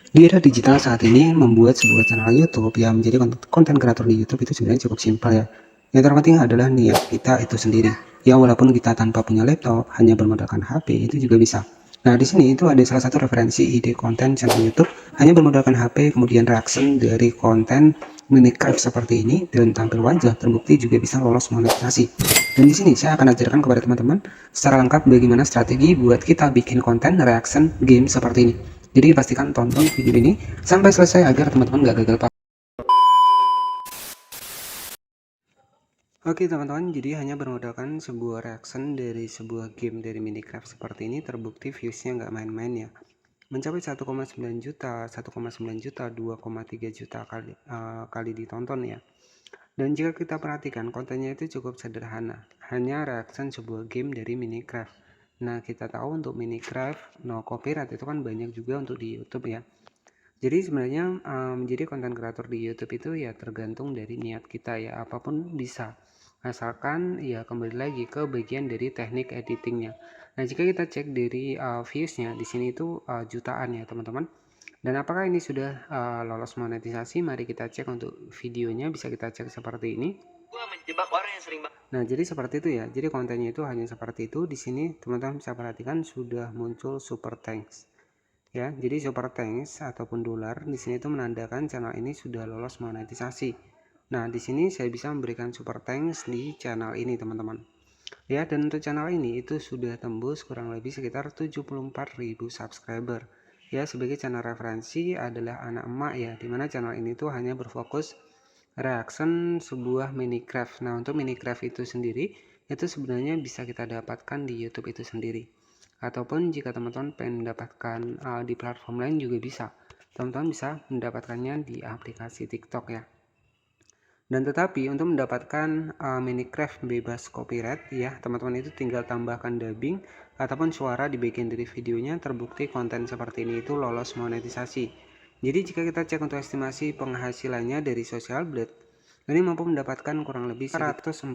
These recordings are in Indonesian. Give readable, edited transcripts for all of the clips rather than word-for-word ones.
Di era digital saat ini, membuat sebuah channel YouTube yang menjadi konten kreator di YouTube itu sebenarnya cukup simpel ya. Yang terpenting adalah niat kita itu sendiri. Ya walaupun kita tanpa punya laptop, hanya bermodalkan HP itu juga bisa. Nah di sini itu ada salah satu referensi ide konten channel YouTube hanya bermodalkan HP, kemudian reaction dari konten Minecraft seperti ini dan tampil wajah, terbukti juga bisa lolos monetisasi. Dan di sini saya akan ajarkan kepada teman-teman secara lengkap bagaimana strategi buat kita bikin konten reaction game seperti ini. Jadi pastikan tonton video ini sampai selesai agar teman-teman gak gagal paham. Oke teman-teman, jadi hanya bermodalkan sebuah reaction dari sebuah game dari Minecraft seperti ini terbukti viewsnya nggak main-main ya. Mencapai 1,9 juta, 1,9 juta, 2,3 juta kali ditonton ya. Dan jika kita perhatikan kontennya itu cukup sederhana, hanya reaction sebuah game dari Minecraft. Nah kita tahu untuk Minecraft no copyright itu kan banyak juga untuk di YouTube ya. Jadi sebenarnya menjadi konten kreator di YouTube itu ya tergantung dari niat kita ya, apapun bisa. Asalkan ya kembali lagi ke bagian dari teknik editingnya. Nah, jika kita cek dari viewsnya di sini itu jutaan ya, teman-teman. Dan apakah ini sudah lolos monetisasi? Mari kita cek untuk videonya, bisa kita cek seperti ini. Nah, jadi seperti itu ya. Jadi kontennya itu hanya seperti itu. Di sini teman-teman bisa perhatikan sudah muncul super thanks. Ya, jadi super thanks ataupun dolar di sini itu menandakan channel ini sudah lolos monetisasi. Nah, di sini saya bisa memberikan super thanks di channel ini, teman-teman. Ya, dan untuk channel ini itu sudah tembus kurang lebih sekitar 74.000 subscriber. Ya, sebagai channel referensi adalah anak emak ya, dimana channel ini tuh hanya berfokus reaction sebuah Minecraft. Nah, untuk Minecraft itu sendiri itu sebenarnya bisa kita dapatkan di YouTube itu sendiri. Ataupun jika teman-teman pengen mendapatkan di platform lain juga bisa. Teman-teman bisa mendapatkannya di aplikasi TikTok ya. Dan tetapi untuk mendapatkan Minecraft bebas copyright ya, teman-teman itu tinggal tambahkan dubbing ataupun suara di bagian dari videonya, terbukti konten seperti ini itu lolos monetisasi. Jadi jika kita cek untuk estimasi penghasilannya dari Social Blade, ini mampu mendapatkan kurang lebih $146.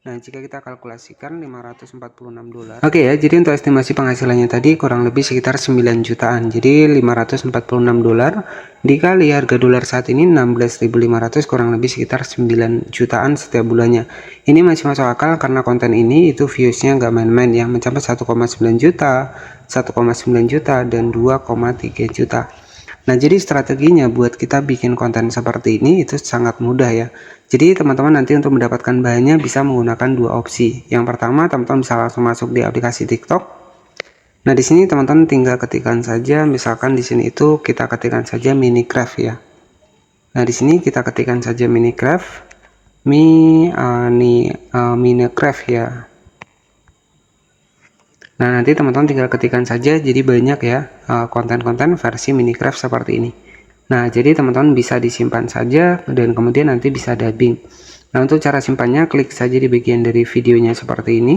Nah, jika kita kalkulasikan $546. Oke ya, jadi untuk estimasi penghasilannya tadi kurang lebih sekitar 9 jutaan. Jadi $546 dikali harga dolar saat ini 16.500, kurang lebih sekitar 9 jutaan setiap bulannya. Ini masih masuk akal karena konten ini itu viewsnya nggak main-main ya, mencapai 1,9 juta, 1,9 juta dan 2,3 juta. Nah, jadi strateginya buat kita bikin konten seperti ini itu sangat mudah ya. Jadi teman-teman nanti untuk mendapatkan bahannya bisa menggunakan dua opsi. Yang pertama, teman-teman bisa langsung masuk di aplikasi TikTok. Nah, di sini teman-teman tinggal ketikkan saja, misalkan di sini itu kita ketikkan saja Minecraft ya. Nah, di sini kita ketikkan saja Minecraft, Minecraft ya. Nah, nanti teman-teman tinggal ketikkan saja, jadi banyak ya konten-konten versi Minecraft seperti ini. Nah, jadi teman-teman bisa disimpan saja dan kemudian nanti bisa dubbing. Nah, untuk cara simpannya klik saja di bagian dari videonya seperti ini.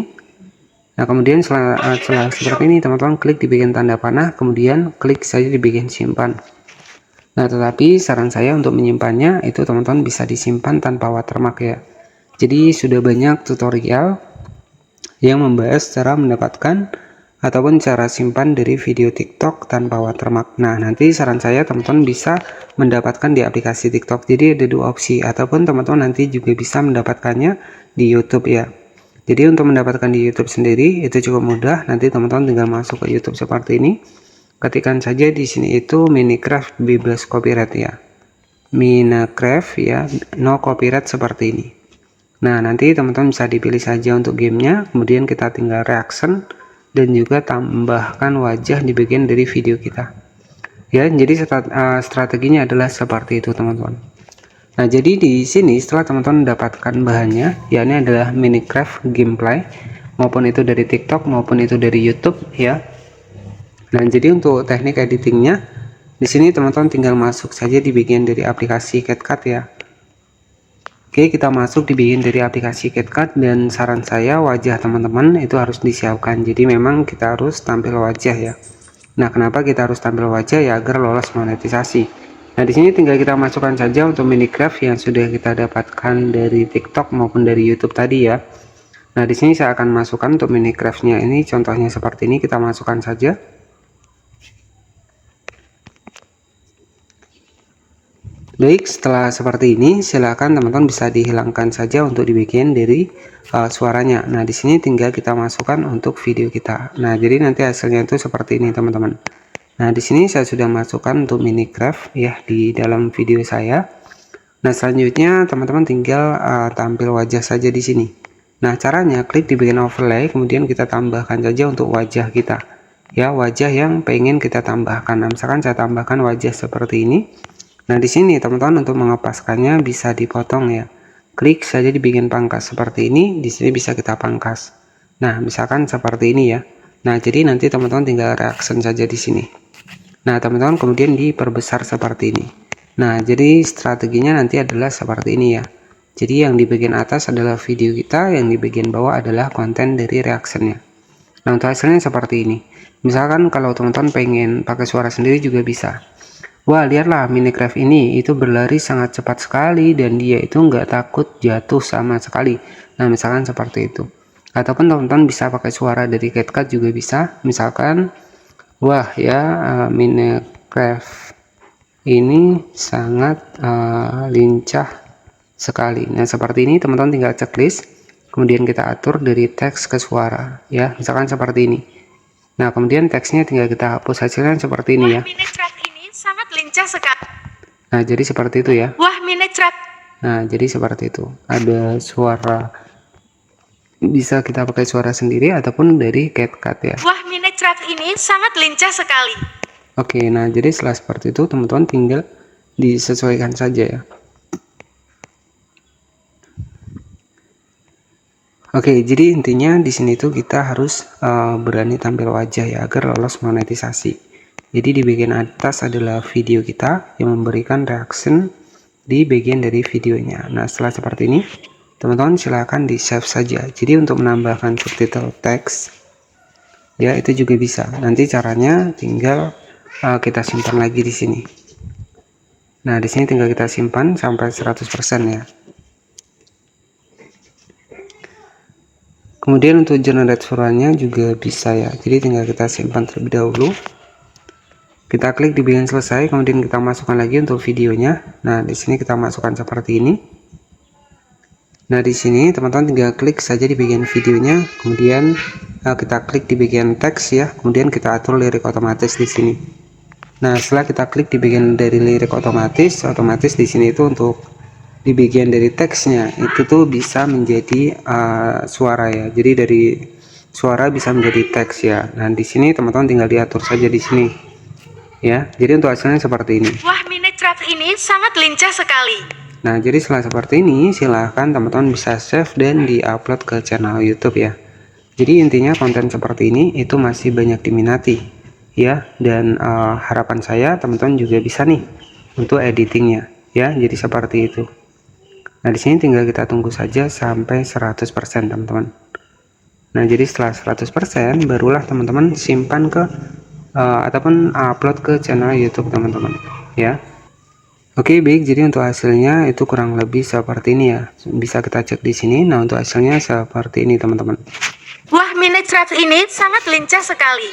Nah, kemudian setelah seperti ini teman-teman klik di bagian tanda panah, kemudian klik saja di bagian simpan. Nah, tetapi saran saya untuk menyimpannya itu teman-teman bisa disimpan tanpa watermark ya. Jadi sudah banyak tutorial yang membahas cara mendapatkan ataupun cara simpan dari video TikTok tanpa watermark. Nah, nanti saran saya teman-teman bisa mendapatkan di aplikasi TikTok. Jadi ada dua opsi, ataupun teman-teman nanti juga bisa mendapatkannya di YouTube ya. Jadi untuk mendapatkan di YouTube sendiri itu cukup mudah. Nanti teman-teman tinggal masuk ke YouTube seperti ini. Ketikkan saja di sini itu Minecraft bebas copyright ya. Minecraft ya, no copyright seperti ini. Nah, nanti teman-teman bisa dipilih saja untuk gamenya, kemudian kita tinggal reaction dan juga tambahkan wajah di bagian dari video kita. Ya, jadi strateginya adalah seperti itu, teman-teman. Nah, jadi di sini setelah teman-teman mendapatkan bahannya, yakni adalah Minecraft gameplay, maupun itu dari TikTok maupun itu dari YouTube ya. Nah, jadi untuk teknik editingnya, di sini teman-teman tinggal masuk saja di bagian dari aplikasi CapCut ya. Oke, kita masuk di bagian dari aplikasi CapCut dan saran saya wajah teman-teman itu harus disiapkan. Jadi memang kita harus tampil wajah ya. Nah, kenapa kita harus tampil wajah ya? Agar lolos monetisasi. Nah, di sini tinggal kita masukkan saja untuk Minecraft yang sudah kita dapatkan dari TikTok maupun dari YouTube tadi ya. Nah, di sini saya akan masukkan untuk Minecraftnya ini, contohnya seperti ini, kita masukkan saja. Baik, setelah seperti ini, silakan teman-teman bisa dihilangkan saja untuk dibikin dari suaranya. Nah, di sini tinggal kita masukkan untuk video kita. Nah, jadi nanti hasilnya itu seperti ini, teman-teman. Nah, di sini saya sudah masukkan untuk Minecraft ya di dalam video saya. Nah, selanjutnya teman-teman tinggal tampil wajah saja di sini. Nah, caranya klik di bagian overlay, kemudian kita tambahkan saja untuk wajah kita. Ya, wajah yang pengen kita tambahkan. Nah, misalkan saya tambahkan wajah seperti ini. Nah, di sini teman-teman untuk mengepaskannya bisa dipotong ya. Klik saja di bagian pangkas seperti ini, di sini bisa kita pangkas. Nah, misalkan seperti ini ya. Nah, jadi nanti teman-teman tinggal reaction saja di sini. Nah, teman-teman kemudian diperbesar seperti ini. Nah, jadi strateginya nanti adalah seperti ini ya. Jadi yang di bagian atas adalah video kita, yang di bagian bawah adalah konten dari reactionnya. Nah, untuk hasilnya seperti ini. Misalkan kalau teman-teman pengen pakai suara sendiri juga bisa. Wah, lihatlah Minecraft ini itu berlari sangat cepat sekali dan dia itu nggak takut jatuh sama sekali. Nah, misalkan seperti itu. Ataupun teman-teman bisa pakai suara dari CapCut juga bisa. Misalkan, wah ya, Minecraft ini sangat lincah sekali. Nah, seperti ini teman-teman tinggal checklist, kemudian kita atur dari teks ke suara ya, misalkan seperti ini. Nah, kemudian teksnya tinggal kita hapus, hasilnya seperti ini ya. Minecraft ini sangat lincah sekali. Nah, jadi seperti itu ya. Wah, Minecraft. Nah, jadi seperti itu. Ada suara, bisa kita pakai suara sendiri ataupun dari CapCut ya. Wah, Minecraft ini sangat lincah sekali. Oke, nah jadi setelah seperti itu teman-teman tinggal disesuaikan saja ya. Oke, jadi intinya di sini tuh kita harus berani tampil wajah ya agar lolos monetisasi. Jadi di bagian atas adalah video kita yang memberikan reaction di bagian dari videonya. Nah, setelah seperti ini, teman-teman silahkan di save saja. Jadi untuk menambahkan subtitle teks ya itu juga bisa. Nanti caranya tinggal kita simpan lagi di sini. Nah, di sini tinggal kita simpan sampai 100% ya. Kemudian untuk generate suaranya juga bisa ya. Jadi tinggal kita simpan terlebih dahulu. Kita klik di bagian selesai, kemudian kita masukkan lagi untuk videonya. Nah, di sini kita masukkan seperti ini. Nah, di sini teman-teman tinggal klik saja di bagian videonya, kemudian kita klik di bagian teks ya, kemudian kita atur lirik otomatis di sini. Nah, setelah kita klik di bagian dari lirik otomatis di sini itu untuk di bagian dari teksnya itu tuh bisa menjadi suara ya. Jadi dari suara bisa menjadi teks ya. Nah, di sini teman-teman tinggal diatur saja di sini ya. Jadi untuk hasilnya seperti ini. Wah, Minecraft ini sangat lincah sekali. Nah, jadi setelah seperti ini silahkan teman-teman bisa save dan diupload ke channel YouTube ya. Jadi intinya konten seperti ini itu masih banyak diminati ya, dan harapan saya teman-teman juga bisa nih untuk editingnya ya. Jadi seperti itu. Nah, di sini tinggal kita tunggu saja sampai 100% teman-teman. Nah, jadi setelah 100% barulah teman-teman simpan ke ataupun upload ke channel YouTube teman-teman ya. Oke, baik. Jadi untuk hasilnya itu kurang lebih seperti ini ya. Bisa kita cek di sini. Nah, untuk hasilnya seperti ini teman-teman. Wah, Minecraft ini sangat lincah sekali.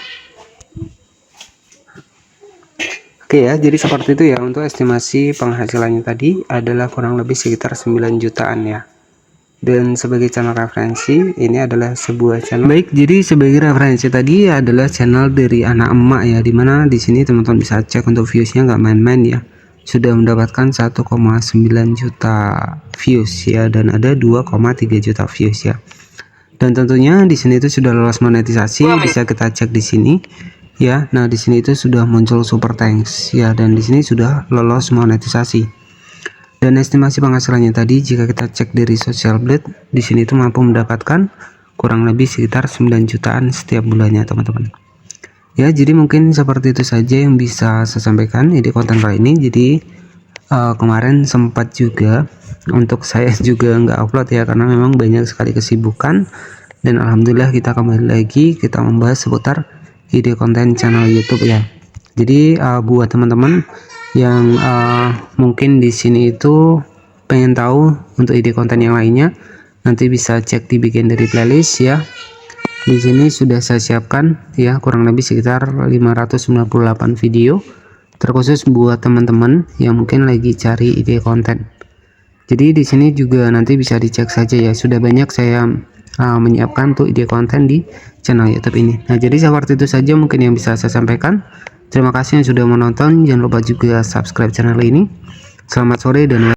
Oke ya, jadi seperti itu ya. Untuk estimasi penghasilannya tadi adalah kurang lebih sekitar 9 jutaan ya. Dan sebagai channel referensi, ini adalah sebuah channel. Baik, jadi sebagai referensi tadi adalah channel dari anak emak ya, dimana di sini teman-teman bisa cek untuk viewsnya nggak main-main ya. Sudah mendapatkan 1,9 juta views ya, dan ada 2,3 juta views ya. Dan tentunya di sini itu sudah lolos monetisasi, bisa kita cek di sini ya. Nah, di sini itu sudah muncul super thanks ya, dan di sini sudah lolos monetisasi. Dan estimasi penghasilannya tadi jika kita cek dari Social Blade, di sini itu mampu mendapatkan kurang lebih sekitar 9 jutaan setiap bulannya teman-teman. Ya, jadi mungkin seperti itu saja yang bisa saya sampaikan di konten kali ini. Jadi kemarin sempat juga untuk saya juga nggak upload ya, karena memang banyak sekali kesibukan. Dan alhamdulillah kita kembali lagi, kita membahas seputar ide konten channel YouTube ya. Jadi buat teman-teman yang mungkin di sini itu pengen tahu untuk ide konten yang lainnya, nanti bisa cek di bagian dari playlist ya. Di sini sudah saya siapkan ya kurang lebih sekitar 598 video terkhusus buat teman-teman yang mungkin lagi cari ide konten. Jadi di sini juga nanti bisa dicek saja ya, sudah banyak saya menyiapkan tuh ide konten di channel YouTube ini. Nah, jadi seperti itu saja mungkin yang bisa saya sampaikan. Terima kasih yang sudah menonton, jangan lupa juga subscribe channel ini. Selamat sore dan